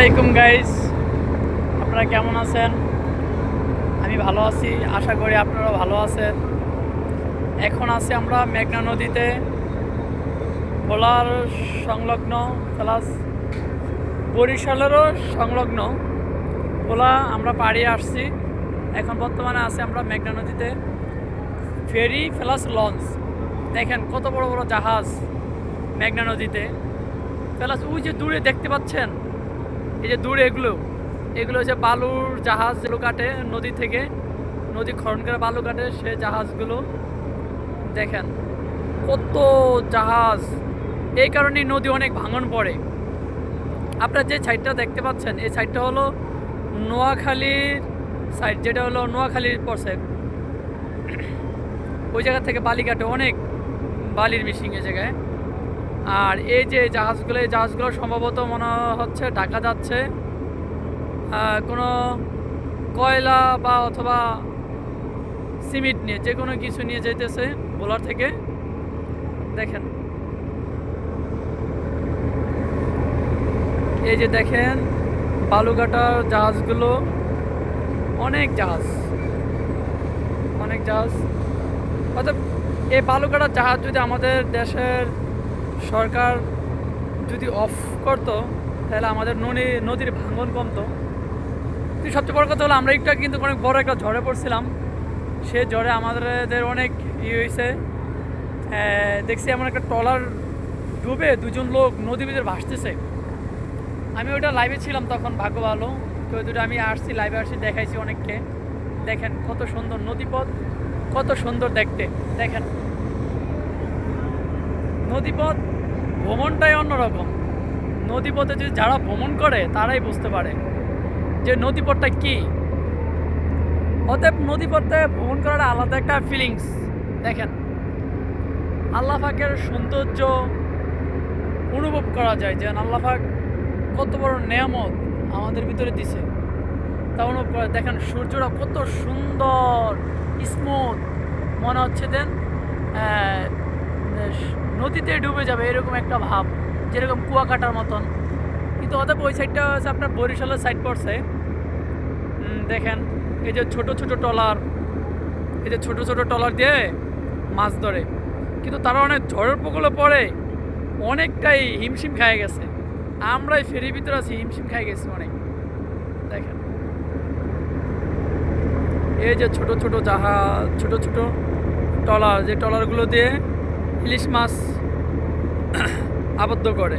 আলাইকুম গাইস, আপনারা কেমন আছেন? আমি ভালো আছি, আশা করি আপনারাও ভালো আছেন। এখন আছি আমরা মেঘনা নদীতে, ভোলার সংলগ্ন প্লাস বরিশালেরও সংলগ্ন ভোলা আমরা পাড়িয়ে আসছি। এখন বর্তমানে আছি আমরা মেঘনা নদীতে, ফেরি প্লাস লঞ্চ। দেখেন কত বড় বড় জাহাজ মেঘনা নদীতে প্লাস ওই যে দূরে দেখতে পাচ্ছেন, এই যে দূরে এগুলো হচ্ছে বালুর জাহাজ, যেগুলো কাটে নদী থেকে, নদী খনন করে বালু কাটে, সে জাহাজগুলো দেখেন কত জাহাজ। এই কারণেই নদী অনেক ভাঙন পড়ে। আপনারা যে সাইডটা দেখতে পাচ্ছেন, এই সাইডটা হলো নোয়াখালীর সাইড, যেটা হলো নোয়াখালীর পড়ছে। ওই জায়গা থেকে বালি কাটে, অনেক বালির মিশিং এই জায়গায়। আর এই যে জাহাজগুলো সম্ভবত মনে হচ্ছে ঢাকা যাচ্ছে কোনো কয়লা বা অথবা সিমেন্ট নিয়ে, যে কোনো কিছু নিয়ে যেতেছে ভোলার থেকে। দেখেন এই যে দেখেন বালুঘাটার জাহাজগুলো, অনেক জাহাজ অর্থাৎ এই বালুঘাটার জাহাজ যদি আমাদের দেশের সরকার যদি অফ করতো, তাহলে আমাদের নদীর ভাঙন কমতো। কিন্তু সবচেয়ে বড় কথা হলো, আমরা কিন্তু অনেক বড় একটা ঝড়ে পড়ছিলাম। সে ঝড়ে আমাদের অনেক হয়েছে। দেখছি এমন একটা ট্রলার ডুবে দুজন লোক নদীর ভিতরে ভাসতেছে। আমি ওইটা লাইভে ছিলাম তখন, ভাগ্য ভালো তো দুটো আমি লাইভে আসছি, দেখাইছি অনেককে। দেখেন কত সুন্দর নদীপথ, কত সুন্দর দেখতে। দেখেন নদীপথ ভ্রমণটাই অন্যরকম। নদীপথে যদি যারা ভ্রমণ করে তারাই বুঝতে পারে যে নদীপথটা কি। অতএব নদীপথে ভ্রমণ করার আলাদা একটা ফিলিংস। দেখেন আল্লাহ পাকের সৌন্দর্য অনুভব করা যায়, যে আল্লাহ পাক কত বড় নেয়ামত আমাদের ভিতরে দিছে তা অনুভব করা। দেখেন সূর্যটা কত সুন্দর স্মুথ, মনে হচ্ছে দেন নদীতে ডুবে যাবে এরকম একটা ভাব, যেরকম কুয়াকাটার মতন। কিন্তু অতএব ওই সাইডটা হচ্ছে আপনার বরিশালের সাইড পড়ছে। দেখেন এই যে ছোট ছোট ট্রলার দিয়ে মাছ ধরে, কিন্তু তারা অনেক ঝড়ের প্রকোপে পড়ে অনেকটাই হিমশিম খায় গেছে। আমরাই ফেরির ভিতরে আছি, হিমশিম খাই গেছি অনেক। দেখেন এই যে ছোট ছোট জাহাজ, ছোট ছোট ট্রলার, যে ট্রলারগুলো দিয়ে ইলিশ মাছ আবদ্ধ করে।